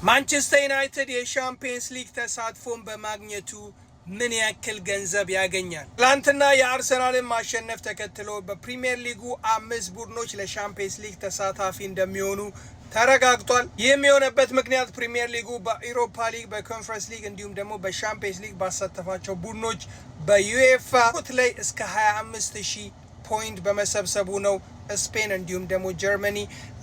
ማንቸስተር ዩናይትድ የሻምፒየንስ ሊግ ተሳትፎን በማግኘቱ ምን ያክል ገንዘብ ያገኛል? ትላንትና የአርሰናልን ማሸነፍ ተከትሎ በፕሪሚየር ሊጉ 5 ቡድኖች ለሻምፒየንስ ሊግ ተሳታፊ እንደሚሆኑ ተረጋግጧል። ይህም የሆነበት ምክንያት ፕሪሚየር ሊጉ በኢሮፓ ሊግ፣ በኮንፈረንስ ሊግ እንዲሁም ደግሞ በሻምፒየንስ ሊግ ባሳተፋቸው ቡድኖች በዩኤፋ ላይ እስከ 25000 ፖይንት በመሰብሰቡ ነው። ስፔን እንዲሁም ደግሞ ጀርመኒ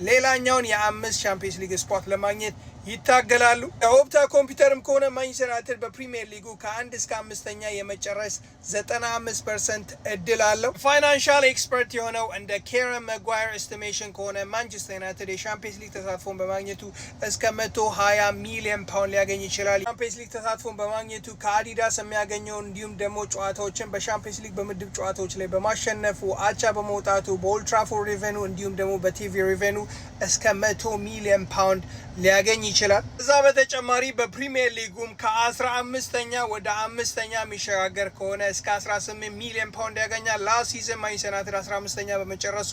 ሌላኛውን የ5 ሻምፒየንስ ሊግ ስፖት ለማግኘት ይታገላሉ። ኦፕታ ኮምፒውተርም ከሆነ ማንቸስተር ዩናይትድ በፕሪሚየር ሊጉ ከ1 እስከ 5ኛ የመጨረስ 95% እድል አለው። ፋይናንሻል ኤክስፐርት የሆነው እንደ ኬረን መጓየር ኤስቲሜሽን ከሆነ ማንቸስተር ዩናይትድ የሻምፒየንስ ሊግ ተሳትፎን በማግኘቱ እስከ 120 ሚሊዮን ፓውንድ ሊያገኝ ይችላል። ሻምፒየንስ ሊግ ተሳትፎን በማግኘቱ ከአዲዳስ የሚያገኘው እንዲሁም ደግሞ ጨዋታዎችን በሻምፒየንስ ሊግ በምድብ ጨዋታዎች ላይ በማሸነፉ አቻ በመውጣቱ በኦልድ ትራፎርድ ሬቨኑ እንዲሁም ደግሞ በቲቪ ሬቨኑ እስከ 100 ሚሊዮን ፓውንድ ሊያገኝ ይችላል። እዛ በተጨማሪ በፕሪሚየር ሊጉም ከ15ኛ ወደ 5ኛ የሚሸጋገር ከሆነ እስከ 18 ሚሊዮን ፓውንድ ያገኛል። ላስት ሲዝን ማንቸስተር ዩናይትድ 15ኛ በመጨረሱ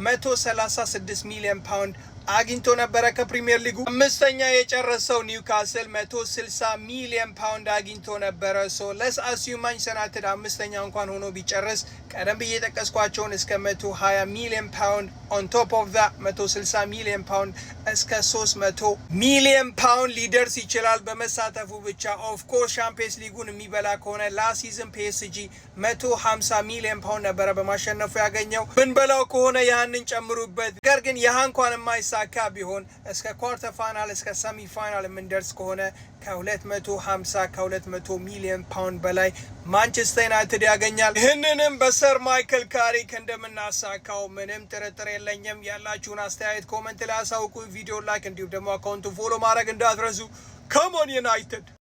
136 ሚሊዮን ፓውንድ አግኝቶ ነበረ ከፕሪሚየር ሊጉ። 5ኛ የጨረሰው ኒውካስል 160 ሚሊዮን ፓውንድ አግኝቶ ነበረ። ሶ ለስ አስዩም ማንቸስተር ዩናይትድ 5ኛ እንኳን ሆኖ ቢጨርስ ቀደም ብዬ የጠቀስኳቸውን እስከ 120 ሚሊዮን ፓውንድ ኦን ቶፕ ኦፍ ዛ 160 ሚሊዮን ፓውንድ እስከ 300 ሚሊዮን ፓውንድ ሊደርስ ይችላል በመሳተፉ ብቻ። ኦፍ ኮርስ ሻምፒየንስ ሊጉን የሚበላ ከሆነ ላስት ሲዝን ፒኤስጂ 150 ሚሊዮን ፓውንድ ነበረ በማሸነፉ ያገኘው። ምንበላው ከሆነ ያንን ጨምሩበት። ነገር ግን ያህ እንኳን የማይሳካ ቢሆን እስከ ኳርተር ፋይናል እስከ ሰሚ ፋይናል የምንደርስ ከሆነ ከ250 ሚሊዮን ፓውንድ በላይ ማንቸስተር ዩናይትድ ያገኛል። ይህንንም በሰር ማይክል ካሪክ እንደምናሳካው ምንም ጥርጥር የለኝም። ያላችሁን አስተያየት ኮመንት ላይ አሳውቁ። ቪዲዮ ላይክ እንዲሁም ደግሞ አካውንቱን ፎሎ ማድረግ እንዳትረሱ። ኮሞን ዩናይትድ